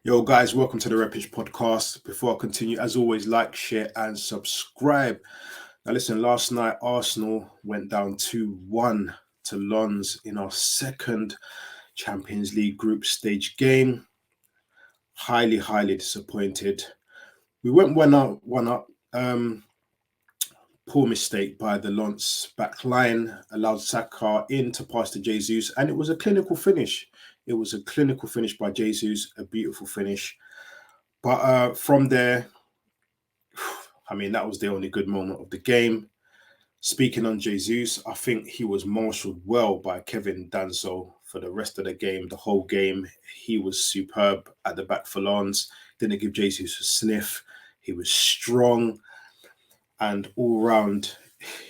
Yo, guys, welcome to the Repish podcast. Before I continue, as always, like, share, and subscribe. Now, listen, last night, Arsenal went down 2-1 to Lens in our second Champions League group stage game. Highly, highly disappointed. We went one up, one up. Poor mistake by the Lens back line, allowed Saka in to pass to Jesus, and it was a clinical finish. It was a clinical finish by Jesus, a beautiful finish. But from there, I mean, that was the only good moment of the game. Speaking on Jesus, I think he was marshaled well by Kevin Danso for the rest of the game, the whole game. He was superb at the back for Lens, didn't give Jesus a sniff. He was strong and all round,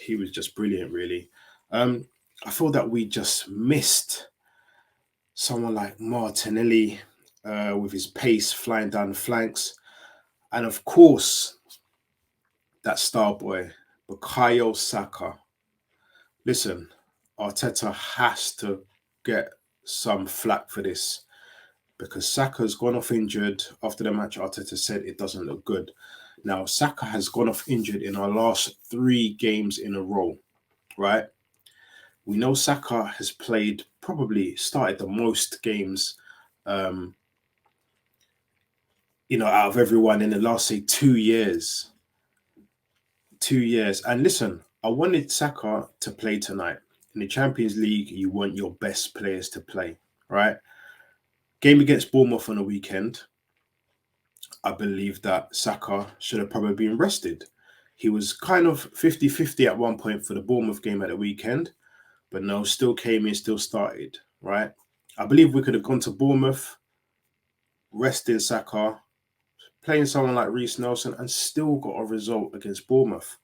he was just brilliant, really. I feel that we just missed someone like Martinelli with his pace flying down the flanks. And of course, that star boy, Bukayo Saka. Listen, Arteta has to get some flack for this because Saka's gone off injured. After the match, Arteta said it doesn't look good. Now, Saka has gone off injured in our last 3 games in a row, right? We know Saka has started the most games, out of everyone in the last, say, 2 years. 2 years. And listen, I wanted Saka to play tonight. In the Champions League, you want your best players to play, right? Game against Bournemouth on the weekend, I believe that Saka should have probably been rested. He was kind of 50-50 at one point for the Bournemouth game at the weekend, but no, still came in, still started, right? I believe we could have gone to Bournemouth, resting Saka, playing someone like Reece Nelson, and still got a result against Bournemouth.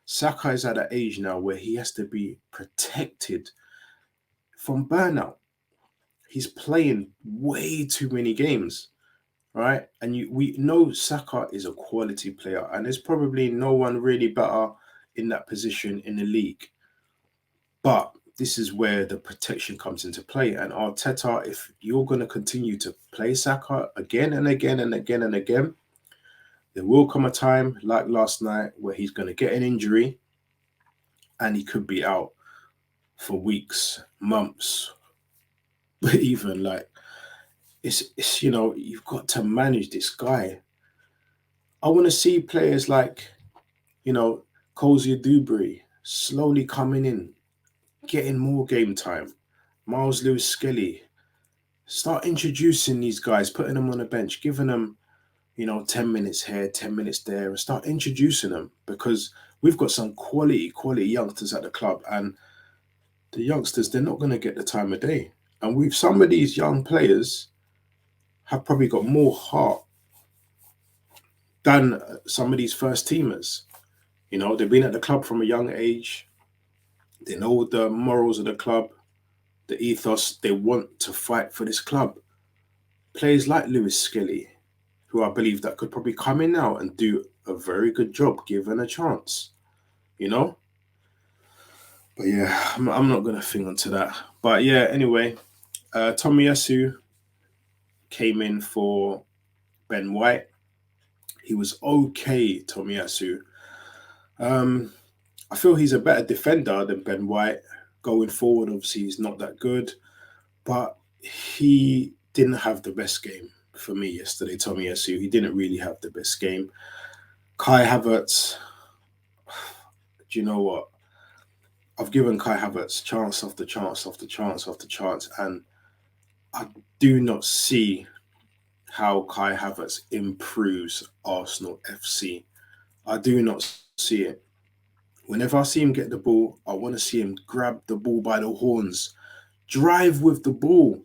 Saka is at an age now where he has to be protected from burnout. He's playing way too many games, right? And we know Saka is a quality player, and there's probably no one really better in that position in the league. But this is where the protection comes into play. And Arteta, if you're going to continue to play Saka again and again and again and again, there will come a time like last night where he's going to get an injury and he could be out for weeks, months, even like it's you've got to manage this guy. I want to see players like, Cozy Dewberry slowly coming in, getting more game time. Miles Lewis Skelly. Start introducing these guys, putting them on the bench, giving them, 10 minutes here, 10 minutes there, and start introducing them because we've got some quality youngsters at the club, and the youngsters, they're not going to get the time of day. And with some of these young players have probably got more heart than some of these first teamers. They've been at the club from a young age. They know the morals of the club, the ethos. They want to fight for this club. Players like Lewis Skelly, who I believe that could probably come in now and do a very good job given a chance, But yeah, I'm not going to think onto that. But yeah, anyway, Tomiyasu came in for Ben White. He was okay, Tomiyasu. I feel he's a better defender than Ben White. Going forward, obviously, he's not that good. But he didn't have the best game for me yesterday, Tomiyasu. He didn't really have the best game. Kai Havertz, do you know what? I've given Kai Havertz chance after chance after chance after chance, and I do not see how Kai Havertz improves Arsenal FC. I do not see it. Whenever I see him get the ball, I want to see him grab the ball by the horns, drive with the ball.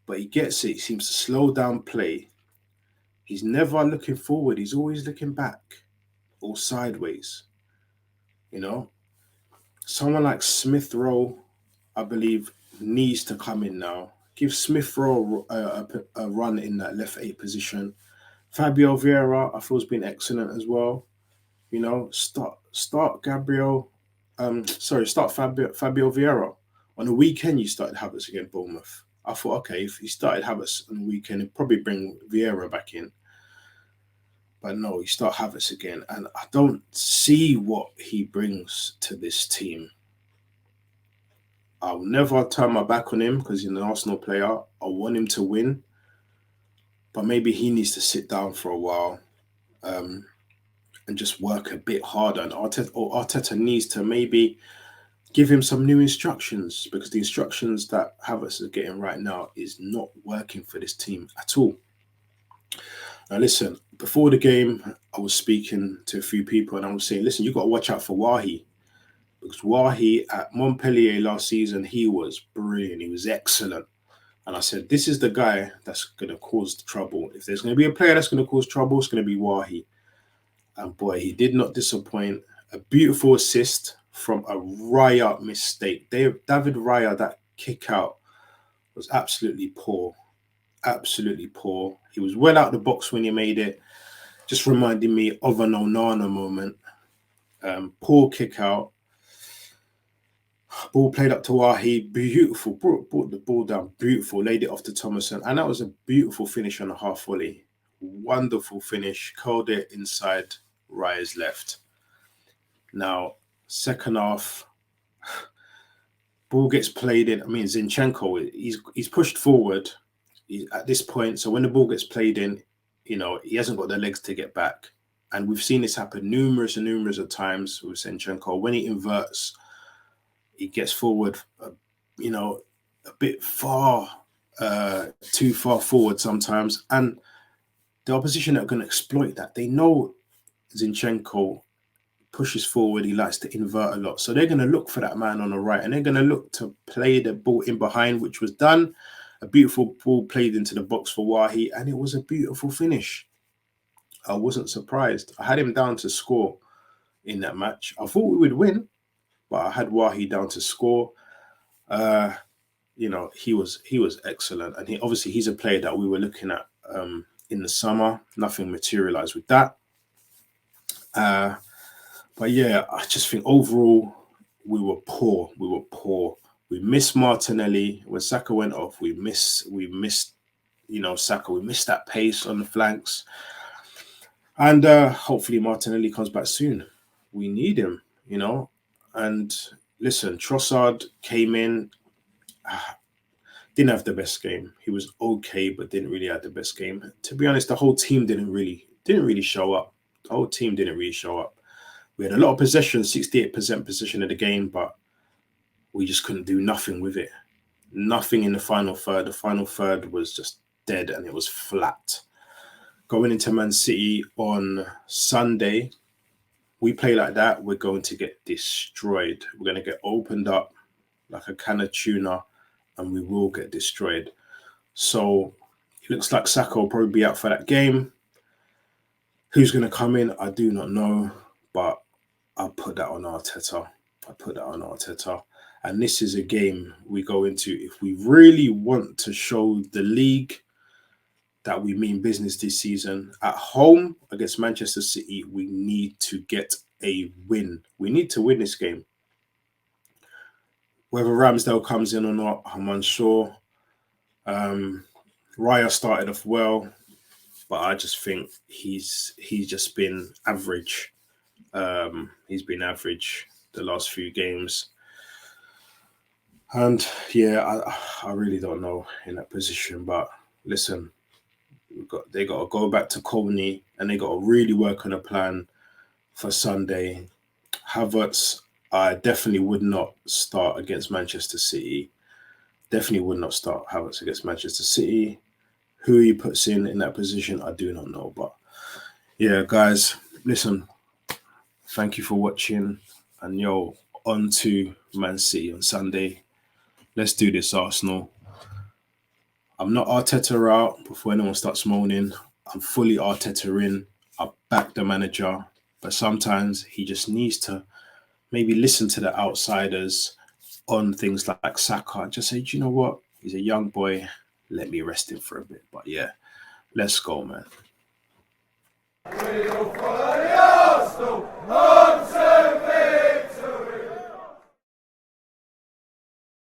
But he gets it. He seems to slow down play. He's never looking forward. He's always looking back or sideways. Someone like Smith Rowe, I believe, needs to come in now. Give Smith Rowe a run in that left 8 position. Fabio Vieira, I feel, has been excellent as well. Start Gabriel. Start Fabio Vieira. On the weekend, you started Havertz against Bournemouth. I thought, okay, if he started Havertz on the weekend, he'd probably bring Vieira back in. But no, he start Havertz again. And I don't see what he brings to this team. I'll never turn my back on him because he's an Arsenal player. I want him to win. But maybe he needs to sit down for a while and just work a bit harder. And Arteta needs to maybe give him some new instructions, because the instructions that Havertz is getting right now is not working for this team at all. Now, listen, before the game, I was speaking to a few people and I was saying, listen, you've got to watch out for Wahi. Because Wahi at Montpellier last season, he was brilliant. He was excellent. And I said, this is the guy that's going to cause trouble. If there's going to be a player that's going to cause trouble, it's going to be Wahi. And boy, he did not disappoint. A beautiful assist from a Raya mistake. David Raya, that kick out was absolutely poor. Absolutely poor. He was well out of the box when he made it. Just reminding me of an Onana moment. Poor kick out. Ball played up to Wahi. Beautiful. Brought the ball down. Beautiful. Laid it off to Thomason. And that was a beautiful finish on a half volley. Wonderful finish. Curled it inside Raya's left. Now, second half, ball gets played in. I mean, Zinchenko, he's pushed forward at this point. So when the ball gets played in, he hasn't got the legs to get back. And we've seen this happen numerous of times with Zinchenko. When he inverts, he gets forward, a bit too far forward sometimes. And the opposition are going to exploit that. They know Zinchenko pushes forward, he likes to invert a lot. So they're going to look for that man on the right, and they're going to look to play the ball in behind, which was done. A beautiful ball played into the box for Wahi, and it was a beautiful finish. I wasn't surprised. I had him down to score in that match. I thought we would win, but I had Wahi down to score. He was excellent, and he's a player that we were looking at in the summer. Nothing materialized with that. But yeah, I just think overall we were poor. We missed Martinelli when Saka went off. We missed Saka. We missed that pace on the flanks. And hopefully Martinelli comes back soon. We need him, And listen, Trossard came in, didn't have the best game. He was okay, but didn't really have the best game. To be honest, the whole team didn't really show up. The whole team didn't really show up. We had a lot of possession, 68% possession of the game, but we just couldn't do nothing with it. Nothing in the final third. The final third was just dead and it was flat. Going into Man City on Sunday, we play like that, we're going to get destroyed. We're going to get opened up like a can of tuna and we will get destroyed. So it looks like Saka will probably be out for that game. Who's going to come in? I do not know, but I'll put that on Arteta. And this is a game we go into if we really want to show the league that we mean business this season. At home against Manchester City, we need to get a win. We need to win this game. Whether Ramsdale comes in or not, I'm unsure. Raya started off well, but I just think he's just been average. He's been average the last few games. And yeah, I really don't know in that position. But listen, they got to go back to Colney and they got to really work on a plan for Sunday. Havertz, I definitely would not start against Manchester City. Definitely would not start Havertz against Manchester City. Who he puts in that position, I do not know. But yeah, guys, listen, thank you for watching. And on to Man City on Sunday. Let's do this, Arsenal. I'm not Arteta out before anyone starts moaning. I'm fully Arteta in. I back the manager. But sometimes he just needs to maybe listen to the outsiders on things like Saka. Just say, do you know what? He's a young boy. Let me rest him for a bit. But yeah, let's go, man.